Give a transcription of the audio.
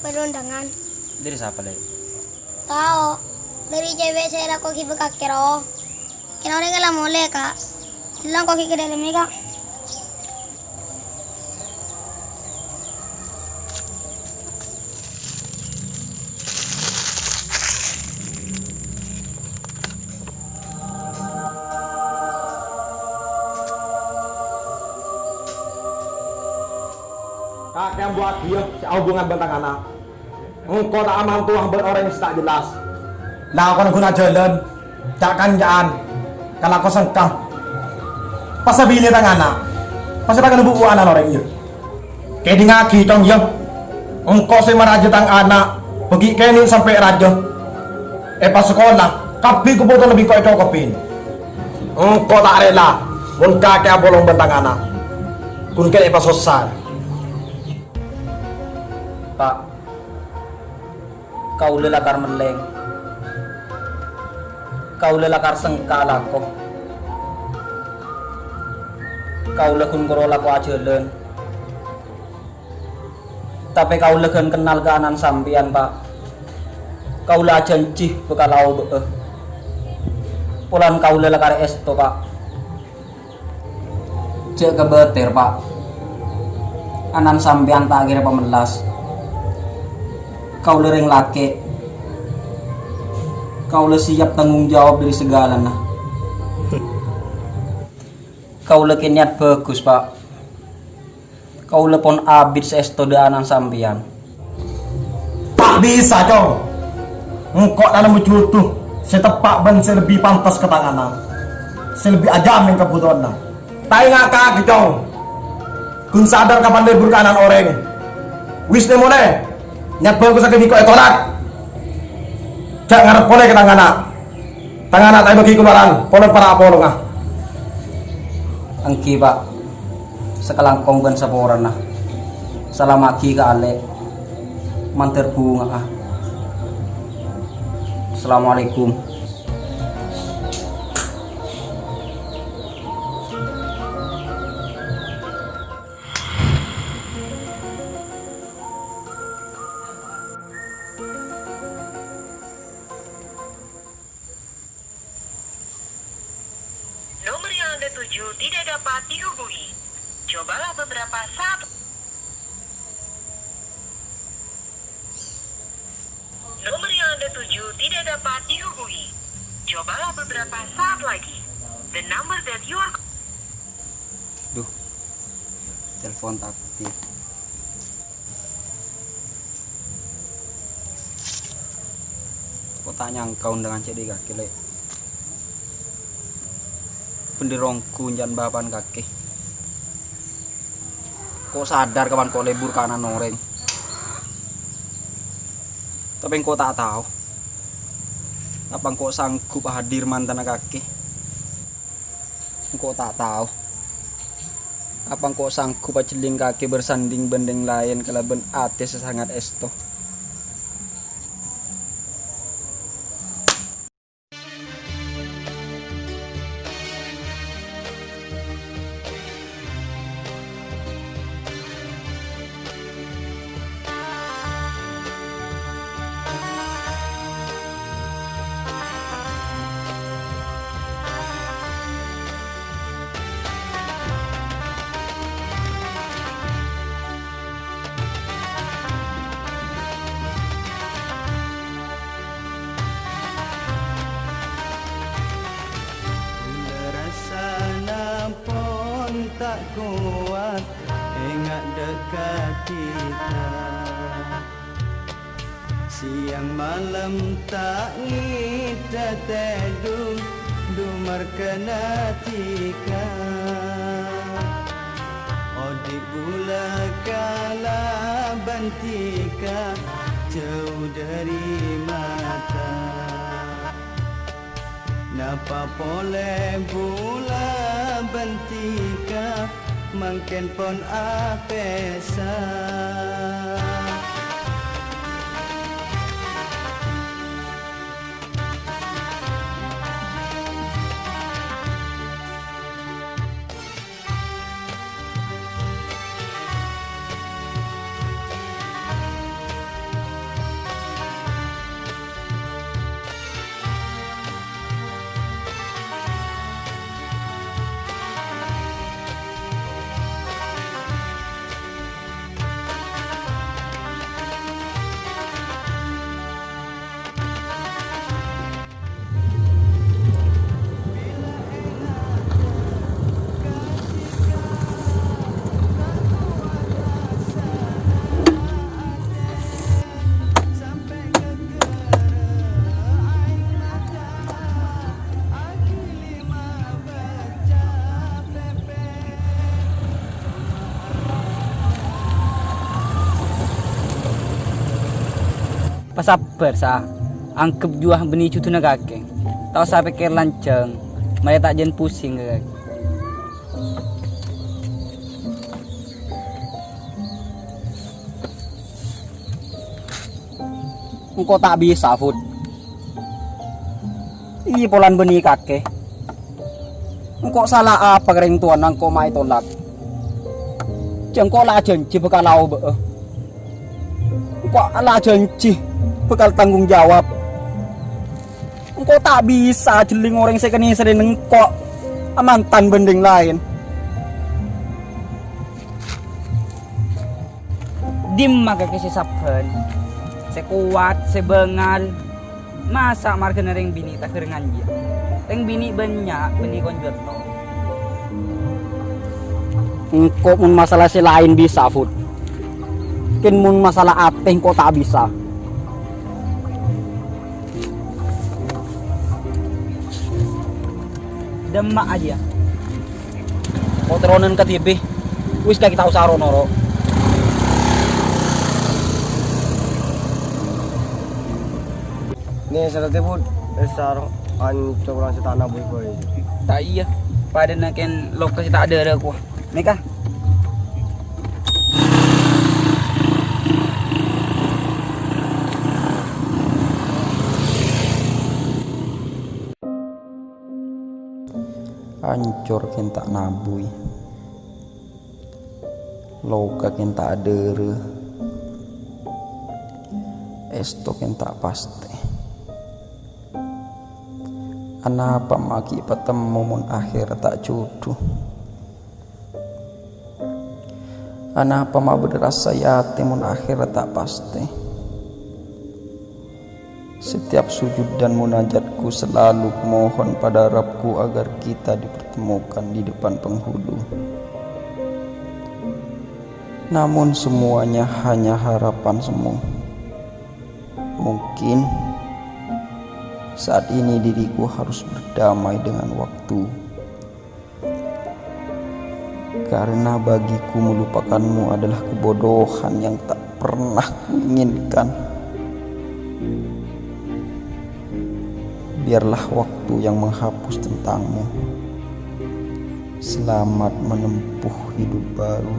perundangan. Dari siapa lagi? Tahu, dari cewek saya kok kibe kakero. Kena orang nggak mulai kak. Hilang kok ke dalam ini kak. Kak, yang buat dia hubungan bentang anak. Engkau tak aman tuh buat orang yang tak jelas. Lah aku guna jalan, takkan jaan. Kalau aku sengkang, pas bini tang anak, pas akan buku anak orang itu. Kayak di ngaki tong yo. Engkau sih meraja tang anak, pergi kini sampai raja. Pas sekolah, kapi ku potong lebih kau cokopin. Engkau tak rela, mun kakek bolong bentang anak. Kun kayak pas sosar. Pak, kau lelakar meleng, kau lelakar sengkala kok, kau lekun korola ko ajalan, tapi kau lekun kenal kanan sampian Pak, kau lah janji bekalau pulan kau lelakar esto Pak, cek kebeter Pak, anan sampian tak kira pemelas. Kau lereng laki, kau le siap tanggung jawab dari segala nah. Kau le niat bagus Pak, kau le pon abid seesto daanan sampian. Tak bisa dong. Engkau dalam mencutuh, setepak ban lebih pantas ke tangan. Selebih ajam yang kebutuhan. Tak ingat kaki dong. Kun sadar kapan libur kanan orang. Wis ne mulai. Nyat bagus sakit di kau tolak. Jak ngarep boleh ke tangan anak tak bagi keluaran. Polong para polong ah. Angki Pak, sekelangkong ban saporan nah. Salamaki ke ale, manter bunga ah. Assalamualaikum. Nomor yang Anda tuju tidak dapat dihubungi. Cobalah beberapa saat. Nomor yang Anda tuju tidak dapat dihubungi. Cobalah beberapa saat lagi. The number that you are... Duh, telepon tak aktif. Kok tak nyangkau dengan cedek kaki lek. Pendirongku jangan bapan kaki. Kok sadar kapan kok lebur kanan orang. Tapi kok tak tahu. Apa kok sanggup hadir mantan kaki. Kok tak tahu. Apa kok sanggup aceling kaki bersanding bendeng lain kelaban ate sesangat esto. Tak kuat ingat dekat kita, siang malam tak kita teduh dumar kena tika. Odik bula kala bantika jauh dari mata. Napa boleh bula bentika mungkin pun apesa. Pasabar sa angkep juah beni cutu na kakek. Tau sa pikir lanceng, maya tak jen pusing kakek. Engkau tak bisa, Fud. Iya polan beni kakek. Engkau salah apa kering tuan engkau mai tolak. Engkau lah janji bekal lau be. Engkau lah janji bekal tanggung jawab. Engkau tak bisa jeling orang sekeni sering engkau mantan bending lain. Dim maka kasi saben. Sekuat, sebengal. Masa marga na ring bini tak kerengan dia. Ring bini banyak, bini konjot no. Engkau mun masalah si lain bisa, Fud. Kin mun masalah apa engkau tak bisa. Demak aja. Kau teronen ke TV. Wis kita usah ronoro. Nih saya tebut besar ancur orang si tanah boy. Tak iya. Pada naken lokasi tak ada aku. Meka. Hancur kin tak nabui. Loka kin tak ada. Esto kin tak pasti. Anapa maki petemu mun akhir tak jodoh. Anapa ma berasa yatim mun akhir tak pasti. Setiap sujud dan munajatku selalu mohon pada Rabbku agar kita dipertemukan di depan penghulu. Namun semuanya hanya harapan semu. Mungkin saat ini diriku harus berdamai dengan waktu. Karena bagiku melupakanmu adalah kebodohan yang tak pernah kuinginkan. Biarlah waktu yang menghapus tentangmu. Selamat menempuh hidup baru.